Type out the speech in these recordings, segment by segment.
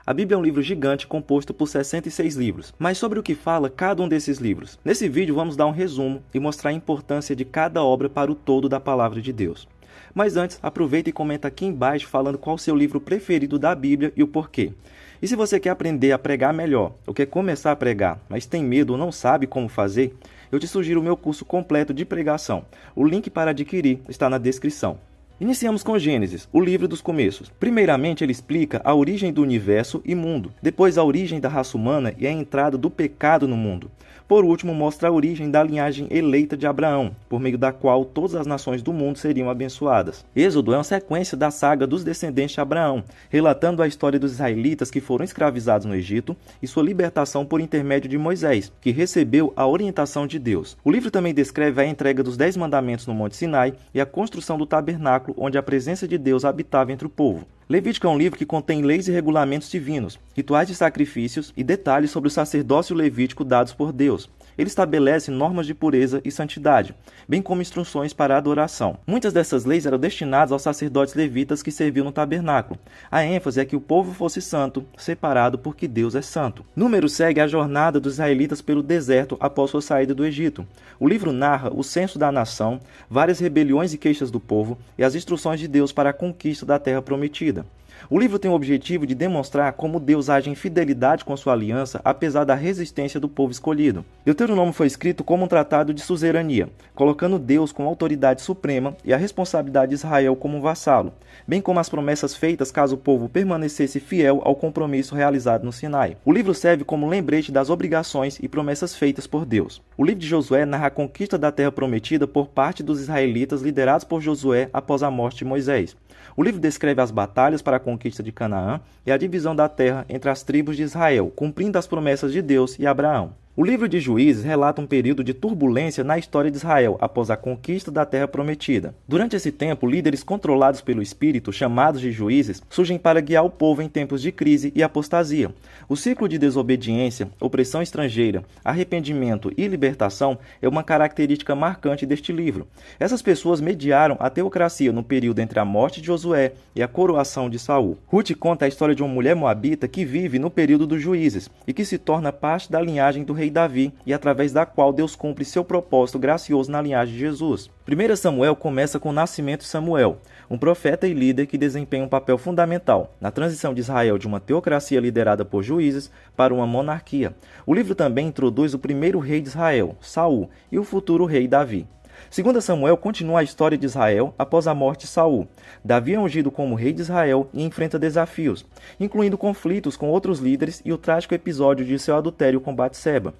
A Bíblia é um livro gigante composto por 66 livros, mas sobre o que fala cada um desses livros? Nesse vídeo vamos dar um resumo e mostrar a importância de cada obra para o todo da Palavra de Deus. Mas antes, aproveita e comenta aqui embaixo falando qual o seu livro preferido da Bíblia e o porquê. E se você quer aprender a pregar melhor, ou quer começar a pregar, mas tem medo ou não sabe como fazer, eu te sugiro o meu curso completo de pregação. O link para adquirir está na descrição. Iniciamos com Gênesis, o livro dos começos. Primeiramente, ele explica a origem do universo e mundo, depois a origem da raça humana e a entrada do pecado no mundo. Por último, mostra a origem da linhagem eleita de Abraão, por meio da qual todas as nações do mundo seriam abençoadas. Êxodo é uma sequência da saga dos descendentes de Abraão, relatando a história dos israelitas que foram escravizados no Egito e sua libertação por intermédio de Moisés, que recebeu a orientação de Deus. O livro também descreve a entrega dos 10 mandamentos no Monte Sinai e a construção do tabernáculo, onde a presença de Deus habitava entre o povo. Levítico é um livro que contém leis e regulamentos divinos, rituais de sacrifícios e detalhes sobre o sacerdócio levítico dados por Deus. Ele estabelece normas de pureza e santidade, bem como instruções para a adoração. Muitas dessas leis eram destinadas aos sacerdotes levitas que serviam no tabernáculo. A ênfase é que o povo fosse santo, separado porque Deus é santo. Números segue a jornada dos israelitas pelo deserto após sua saída do Egito. O livro narra o censo da nação, várias rebeliões e queixas do povo e as instruções de Deus para a conquista da terra prometida. O livro tem o objetivo de demonstrar como Deus age em fidelidade com sua aliança, apesar da resistência do povo escolhido. Deuteronômio foi escrito como um tratado de suzerania, colocando Deus como autoridade suprema e a responsabilidade de Israel como um vassalo, bem como as promessas feitas caso o povo permanecesse fiel ao compromisso realizado no Sinai. O livro serve como lembrete das obrigações e promessas feitas por Deus. O livro de Josué narra a conquista da terra prometida por parte dos israelitas liderados por Josué após a morte de Moisés. O livro descreve as batalhas para a conquista de Canaã e a divisão da terra entre as tribos de Israel, cumprindo as promessas de Deus e Abraão. O livro de Juízes relata um período de turbulência na história de Israel após a conquista da terra prometida. Durante esse tempo, líderes controlados pelo Espírito, chamados de juízes, surgem para guiar o povo em tempos de crise e apostasia. O ciclo de desobediência, opressão estrangeira, arrependimento e libertação é uma característica marcante deste livro. Essas pessoas mediaram a teocracia no período entre a morte de Josué e a coroação de Saul. Ruth conta a história de uma mulher moabita que vive no período dos juízes e que se torna parte da linhagem do rei Davi e através da qual Deus cumpre seu propósito gracioso na linhagem de Jesus. 1 Samuel começa com o nascimento de Samuel, um profeta e líder que desempenha um papel fundamental na transição de Israel de uma teocracia liderada por juízes para uma monarquia. O livro também introduz o primeiro rei de Israel, Saul, e o futuro rei Davi. 2 Samuel continua a história de Israel após a morte de Saul. Davi é ungido como rei de Israel e enfrenta desafios, incluindo conflitos com outros líderes e o trágico episódio de seu adultério com Batseba.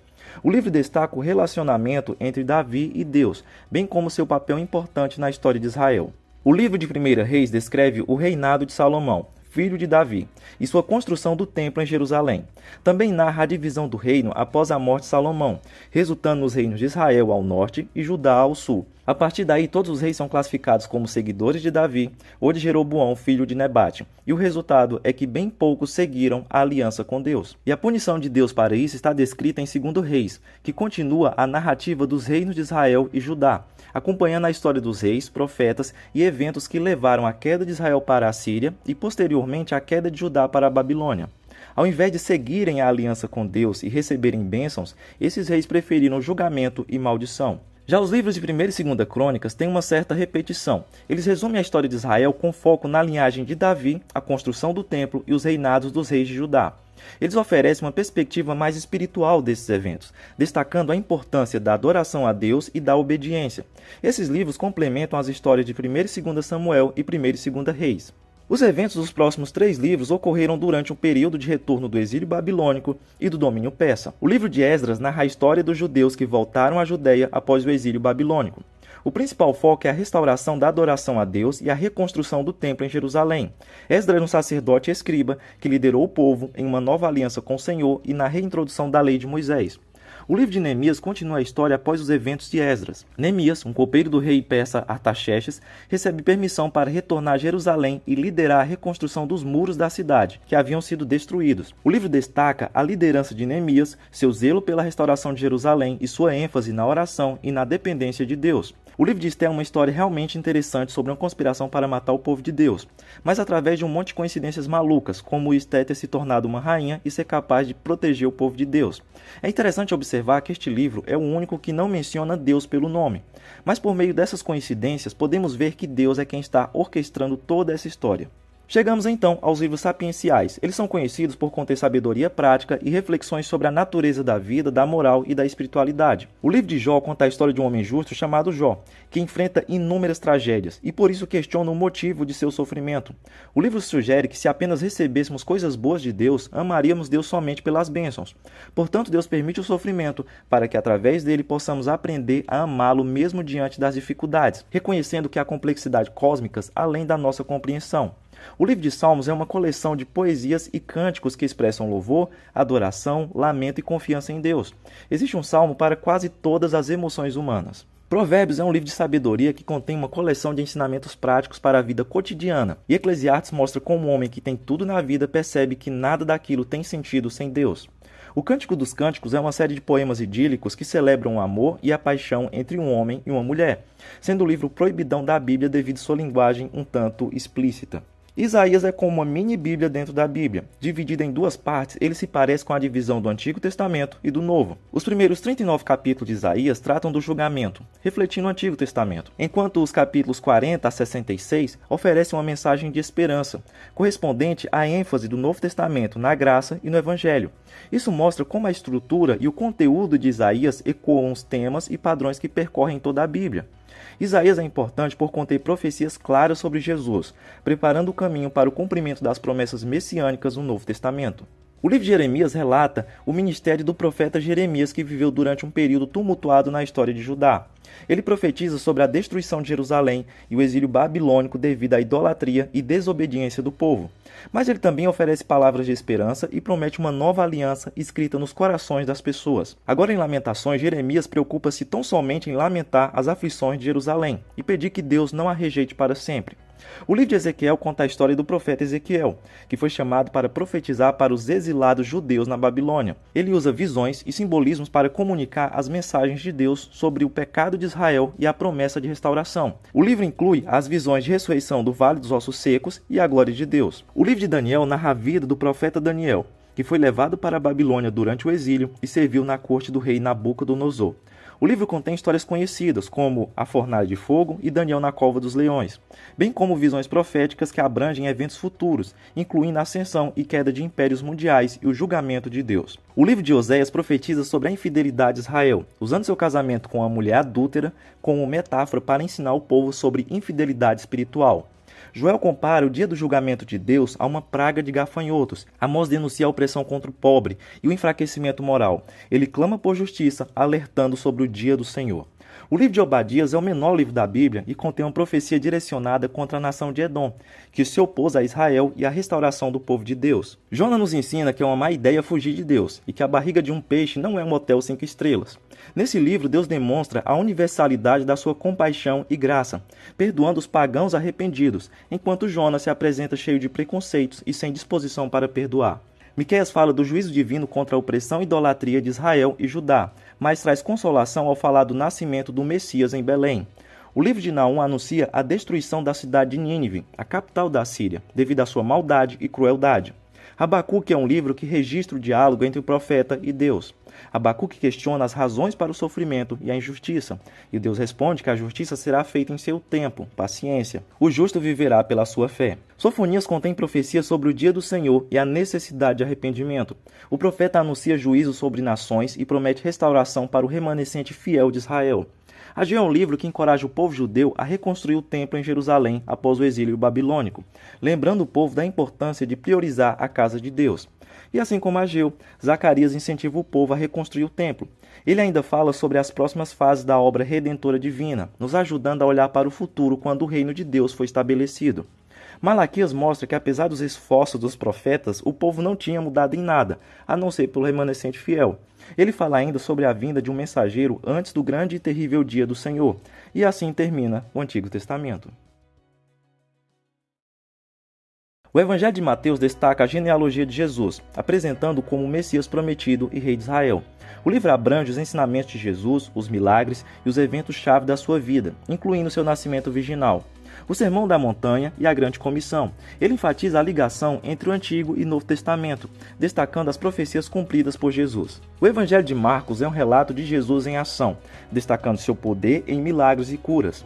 O livro destaca o relacionamento entre Davi e Deus, bem como seu papel importante na história de Israel. O livro de 1 Reis descreve o reinado de Salomão, filho de Davi, e sua construção do templo em Jerusalém. Também narra a divisão do reino após a morte de Salomão, resultando nos reinos de Israel ao norte e Judá ao sul. A partir daí, todos os reis são classificados como seguidores de Davi ou de Jeroboão, filho de Nebate, e o resultado é que bem poucos seguiram a aliança com Deus. E a punição de Deus para isso está descrita em 2 Reis, que continua a narrativa dos reinos de Israel e Judá, acompanhando a história dos reis, profetas e eventos que levaram a queda de Israel para a Síria e posteriormente a queda de Judá para a Babilônia. Ao invés de seguirem a aliança com Deus e receberem bênçãos, esses reis preferiram julgamento e maldição. Já os livros de 1 e 2 Crônicas têm uma certa repetição. Eles resumem a história de Israel com foco na linhagem de Davi, a construção do templo e os reinados dos reis de Judá. Eles oferecem uma perspectiva mais espiritual desses eventos, destacando a importância da adoração a Deus e da obediência. Esses livros complementam as histórias de 1 e 2 Samuel e 1 e 2 Reis. Os eventos dos próximos 3 livros ocorreram durante um período de retorno do exílio babilônico e do domínio persa. O livro de Esdras narra a história dos judeus que voltaram à Judeia após o exílio babilônico. O principal foco é a restauração da adoração a Deus e a reconstrução do templo em Jerusalém. Esdras era um sacerdote e escriba que liderou o povo em uma nova aliança com o Senhor e na reintrodução da lei de Moisés. O livro de Neemias continua a história após os eventos de Esdras. Neemias, um copeiro do rei persa Artaxerxes, recebe permissão para retornar a Jerusalém e liderar a reconstrução dos muros da cidade, que haviam sido destruídos. O livro destaca a liderança de Neemias, seu zelo pela restauração de Jerusalém e sua ênfase na oração e na dependência de Deus. O livro de Esté é uma história realmente interessante sobre uma conspiração para matar o povo de Deus, mas através de um monte de coincidências malucas, como Esté ter se tornado uma rainha e ser capaz de proteger o povo de Deus. É interessante observar que este livro é o único que não menciona Deus pelo nome, mas por meio dessas coincidências podemos ver que Deus é quem está orquestrando toda essa história. Chegamos então aos livros sapienciais. Eles são conhecidos por conter sabedoria prática e reflexões sobre a natureza da vida, da moral e da espiritualidade. O livro de Jó conta a história de um homem justo chamado Jó, que enfrenta inúmeras tragédias e por isso questiona o motivo de seu sofrimento. O livro sugere que se apenas recebêssemos coisas boas de Deus, amaríamos Deus somente pelas bênçãos. Portanto, Deus permite o sofrimento para que através dele possamos aprender a amá-lo mesmo diante das dificuldades, reconhecendo que há complexidades cósmicas além da nossa compreensão. O livro de Salmos é uma coleção de poesias e cânticos que expressam louvor, adoração, lamento e confiança em Deus. Existe um salmo para quase todas as emoções humanas. Provérbios é um livro de sabedoria que contém uma coleção de ensinamentos práticos para a vida cotidiana. E Eclesiastes mostra como um homem que tem tudo na vida percebe que nada daquilo tem sentido sem Deus. O Cântico dos Cânticos é uma série de poemas idílicos que celebram o amor e a paixão entre um homem e uma mulher, sendo o livro proibidão da Bíblia devido à sua linguagem um tanto explícita. Isaías é como uma mini-bíblia dentro da Bíblia. Dividida em duas partes, ele se parece com a divisão do Antigo Testamento e do Novo. Os primeiros 39 capítulos de Isaías tratam do julgamento, refletindo o Antigo Testamento, enquanto os capítulos 40 a 66 oferecem uma mensagem de esperança, correspondente à ênfase do Novo Testamento na graça e no Evangelho. Isso mostra como a estrutura e o conteúdo de Isaías ecoam os temas e padrões que percorrem toda a Bíblia. Isaías é importante por conter profecias claras sobre Jesus, preparando o caminho para o cumprimento das promessas messiânicas no Novo Testamento. O livro de Jeremias relata o ministério do profeta Jeremias, que viveu durante um período tumultuado na história de Judá. Ele profetiza sobre a destruição de Jerusalém e o exílio babilônico devido à idolatria e desobediência do povo. Mas ele também oferece palavras de esperança e promete uma nova aliança escrita nos corações das pessoas. Agora em Lamentações, Jeremias preocupa-se tão somente em lamentar as aflições de Jerusalém e pedir que Deus não a rejeite para sempre. O livro de Ezequiel conta a história do profeta Ezequiel, que foi chamado para profetizar para os exilados judeus na Babilônia. Ele usa visões e simbolismos para comunicar as mensagens de Deus sobre o pecado de Israel e a promessa de restauração. O livro inclui as visões de ressurreição do Vale dos Ossos Secos e a glória de Deus. O livro de Daniel narra a vida do profeta Daniel, que foi levado para a Babilônia durante o exílio e serviu na corte do rei Nabucodonosor. O livro contém histórias conhecidas, como A Fornalha de Fogo e Daniel na Cova dos Leões, bem como visões proféticas que abrangem eventos futuros, incluindo a ascensão e queda de impérios mundiais e o julgamento de Deus. O livro de Oséias profetiza sobre a infidelidade de Israel, usando seu casamento com uma mulher adúltera como metáfora para ensinar o povo sobre infidelidade espiritual. Joel compara o dia do julgamento de Deus a uma praga de gafanhotos. Amós denuncia a opressão contra o pobre e o enfraquecimento moral. Ele clama por justiça, alertando sobre o dia do Senhor. O livro de Obadias é o menor livro da Bíblia e contém uma profecia direcionada contra a nação de Edom, que se opôs a Israel e à restauração do povo de Deus. Jonas nos ensina que é uma má ideia fugir de Deus e que a barriga de um peixe não é um hotel 5 estrelas. Nesse livro, Deus demonstra a universalidade da sua compaixão e graça, perdoando os pagãos arrependidos, enquanto Jonas se apresenta cheio de preconceitos e sem disposição para perdoar. Miqueias fala do juízo divino contra a opressão e idolatria de Israel e Judá, mas traz consolação ao falar do nascimento do Messias em Belém. O livro de Naum anuncia a destruição da cidade de Nínive, a capital da Síria, devido à sua maldade e crueldade. Abacuque é um livro que registra o diálogo entre o profeta e Deus. Abacuque questiona as razões para o sofrimento e a injustiça, e Deus responde que a justiça será feita em seu tempo, paciência. O justo viverá pela sua fé. Sofonias contém profecias sobre o dia do Senhor e a necessidade de arrependimento. O profeta anuncia juízo sobre nações e promete restauração para o remanescente fiel de Israel. Ageu é um livro que encoraja o povo judeu a reconstruir o templo em Jerusalém após o exílio babilônico, lembrando o povo da importância de priorizar a casa de Deus. E assim como Ageu, Zacarias incentiva o povo a reconstruir o templo. Ele ainda fala sobre as próximas fases da obra redentora divina, nos ajudando a olhar para o futuro quando o reino de Deus foi estabelecido. Malaquias mostra que, apesar dos esforços dos profetas, o povo não tinha mudado em nada, a não ser pelo remanescente fiel. Ele fala ainda sobre a vinda de um mensageiro antes do grande e terrível dia do Senhor, e assim termina o Antigo Testamento. O Evangelho de Mateus destaca a genealogia de Jesus, apresentando-o como o Messias prometido e rei de Israel. O livro abrange os ensinamentos de Jesus, os milagres e os eventos-chave da sua vida, incluindo seu nascimento virginal. O Sermão da Montanha e a Grande Comissão. Ele enfatiza a ligação entre o Antigo e Novo Testamento, destacando as profecias cumpridas por Jesus. O Evangelho de Marcos é um relato de Jesus em ação, destacando seu poder em milagres e curas.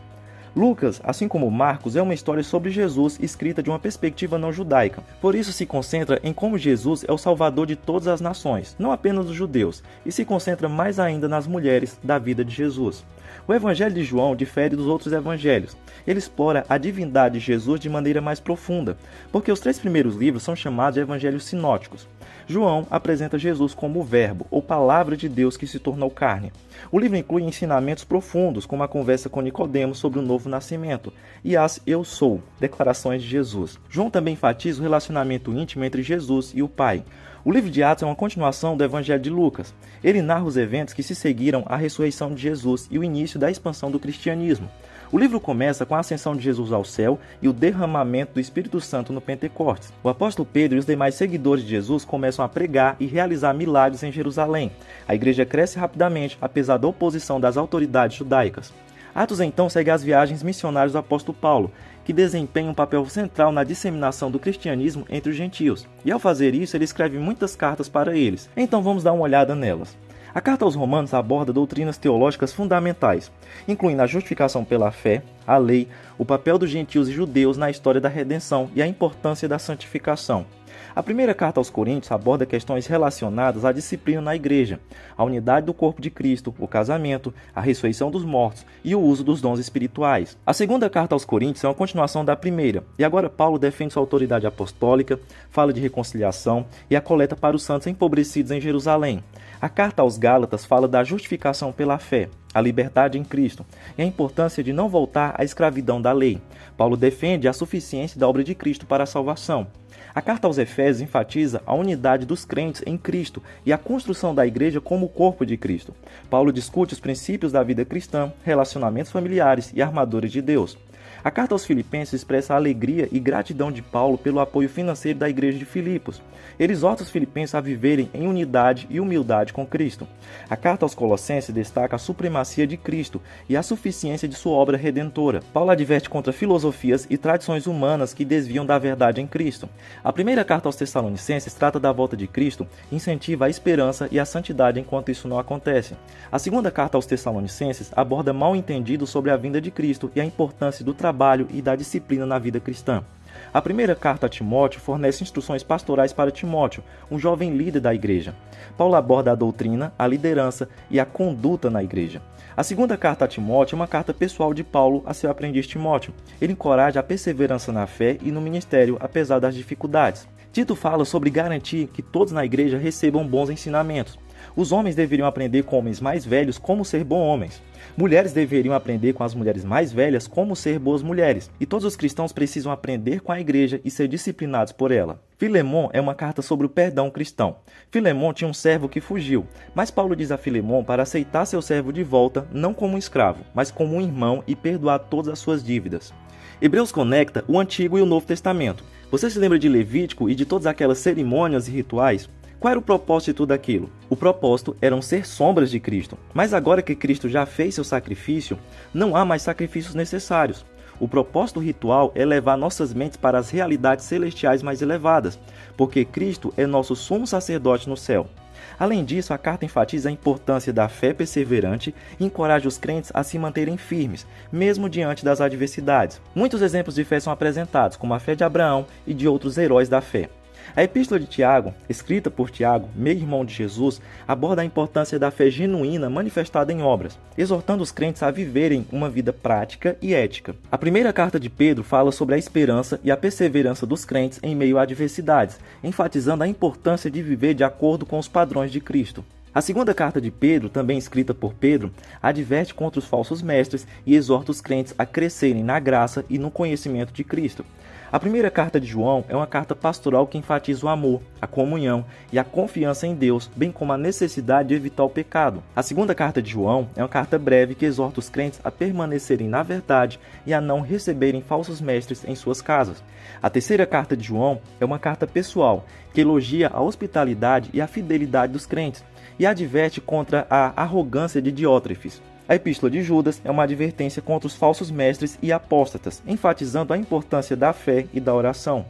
Lucas, assim como Marcos, é uma história sobre Jesus escrita de uma perspectiva não judaica. Por isso se concentra em como Jesus é o salvador de todas as nações, não apenas dos judeus, e se concentra mais ainda nas mulheres da vida de Jesus. O Evangelho de João difere dos outros evangelhos. Ele explora a divindade de Jesus de maneira mais profunda, porque os 3 primeiros livros são chamados de evangelhos sinóticos. João apresenta Jesus como o Verbo, ou Palavra de Deus que se tornou carne. O livro inclui ensinamentos profundos, como a conversa com Nicodemo sobre o novo nascimento, e as Eu Sou, declarações de Jesus. João também enfatiza o relacionamento íntimo entre Jesus e o Pai. O livro de Atos é uma continuação do Evangelho de Lucas. Ele narra os eventos que se seguiram à ressurreição de Jesus e o início da expansão do cristianismo. O livro começa com a ascensão de Jesus ao céu e o derramamento do Espírito Santo no Pentecostes. O apóstolo Pedro e os demais seguidores de Jesus começam a pregar e realizar milagres em Jerusalém. A igreja cresce rapidamente, apesar da oposição das autoridades judaicas. Atos então segue as viagens missionárias do apóstolo Paulo, que desempenha um papel central na disseminação do cristianismo entre os gentios. E ao fazer isso, ele escreve muitas cartas para eles. Então vamos dar uma olhada nelas. A carta aos Romanos aborda doutrinas teológicas fundamentais, incluindo a justificação pela fé, a lei, o papel dos gentios e judeus na história da redenção e a importância da santificação. A primeira carta aos Coríntios aborda questões relacionadas à disciplina na igreja, a unidade do corpo de Cristo, o casamento, a ressurreição dos mortos e o uso dos dons espirituais. A segunda carta aos Coríntios é uma continuação da primeira, e agora Paulo defende sua autoridade apostólica, fala de reconciliação e a coleta para os santos empobrecidos em Jerusalém. A carta aos Gálatas fala da justificação pela fé, a liberdade em Cristo e a importância de não voltar à escravidão da lei. Paulo defende a suficiência da obra de Cristo para a salvação. A carta aos Efésios enfatiza a unidade dos crentes em Cristo e a construção da igreja como o corpo de Cristo. Paulo discute os princípios da vida cristã, relacionamentos familiares e armadura de Deus. A carta aos Filipenses expressa a alegria e gratidão de Paulo pelo apoio financeiro da igreja de Filipos. Ele exorta os filipenses a viverem em unidade e humildade com Cristo. A carta aos Colossenses destaca a supremacia de Cristo e a suficiência de sua obra redentora. Paulo adverte contra filosofias e tradições humanas que desviam da verdade em Cristo. A primeira carta aos Tessalonicenses trata da volta de Cristo e incentiva a esperança e a santidade enquanto isso não acontece. A segunda carta aos Tessalonicenses aborda mal-entendidos sobre a vinda de Cristo e a importância do trabalho e da disciplina na vida cristã. A primeira carta a Timóteo fornece instruções pastorais para Timóteo, um jovem líder da igreja. Paulo aborda a doutrina, a liderança e a conduta na igreja. A segunda carta a Timóteo é uma carta pessoal de Paulo a seu aprendiz Timóteo. Ele encoraja a perseverança na fé e no ministério, apesar das dificuldades. Tito fala sobre garantir que todos na igreja recebam bons ensinamentos. Os homens deveriam aprender com homens mais velhos como ser bons homens. Mulheres deveriam aprender com as mulheres mais velhas como ser boas mulheres. E todos os cristãos precisam aprender com a igreja e ser disciplinados por ela. Filemon é uma carta sobre o perdão cristão. Filemon tinha um servo que fugiu, mas Paulo diz a Filemon para aceitar seu servo de volta, não como um escravo, mas como um irmão e perdoar todas as suas dívidas. Hebreus conecta o Antigo e o Novo Testamento. Você se lembra de Levítico e de todas aquelas cerimônias e rituais? Qual era o propósito de tudo aquilo? O propósito eram ser sombras de Cristo. Mas agora que Cristo já fez seu sacrifício, não há mais sacrifícios necessários. O propósito ritual é levar nossas mentes para as realidades celestiais mais elevadas, porque Cristo é nosso sumo sacerdote no céu. Além disso, a carta enfatiza a importância da fé perseverante e encoraja os crentes a se manterem firmes, mesmo diante das adversidades. Muitos exemplos de fé são apresentados, como a fé de Abraão e de outros heróis da fé. A Epístola de Tiago, escrita por Tiago, meio-irmão de Jesus, aborda a importância da fé genuína manifestada em obras, exortando os crentes a viverem uma vida prática e ética. A primeira carta de Pedro fala sobre a esperança e a perseverança dos crentes em meio a adversidades, enfatizando a importância de viver de acordo com os padrões de Cristo. A segunda carta de Pedro, também escrita por Pedro, adverte contra os falsos mestres e exorta os crentes a crescerem na graça e no conhecimento de Cristo. A primeira carta de João é uma carta pastoral que enfatiza o amor, a comunhão e a confiança em Deus, bem como a necessidade de evitar o pecado. A segunda carta de João é uma carta breve que exorta os crentes a permanecerem na verdade e a não receberem falsos mestres em suas casas. A terceira carta de João é uma carta pessoal que elogia a hospitalidade e a fidelidade dos crentes e adverte contra a arrogância de Diótrefes. A Epístola de Judas é uma advertência contra os falsos mestres e apóstatas, enfatizando a importância da fé e da oração.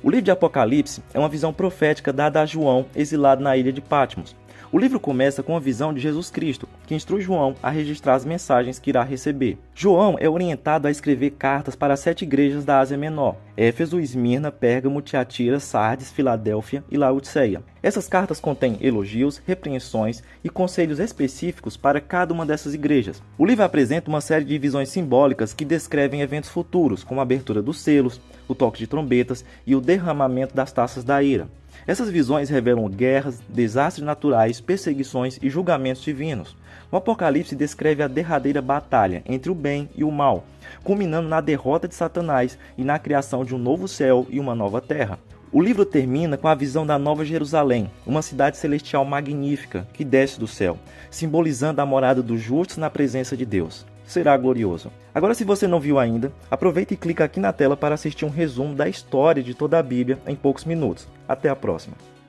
O livro de Apocalipse é uma visão profética dada a João, exilado na ilha de Patmos. O livro começa com a visão de Jesus Cristo, que instrui João a registrar as mensagens que irá receber. João é orientado a escrever cartas para as 7 igrejas da Ásia Menor: Éfeso, Esmirna, Pérgamo, Tiatira, Sardes, Filadélfia e Laodiceia. Essas cartas contêm elogios, repreensões e conselhos específicos para cada uma dessas igrejas. O livro apresenta uma série de visões simbólicas que descrevem eventos futuros, como a abertura dos selos, o toque de trombetas e o derramamento das taças da ira. Essas visões revelam guerras, desastres naturais, perseguições e julgamentos divinos. O Apocalipse descreve a derradeira batalha entre o bem e o mal, culminando na derrota de Satanás e na criação de um novo céu e uma nova terra. O livro termina com a visão da Nova Jerusalém, uma cidade celestial magnífica que desce do céu, simbolizando a morada dos justos na presença de Deus. Será glorioso. Agora, se você não viu ainda, aproveita e clica aqui na tela para assistir um resumo da história de toda a Bíblia em poucos minutos. Até a próxima.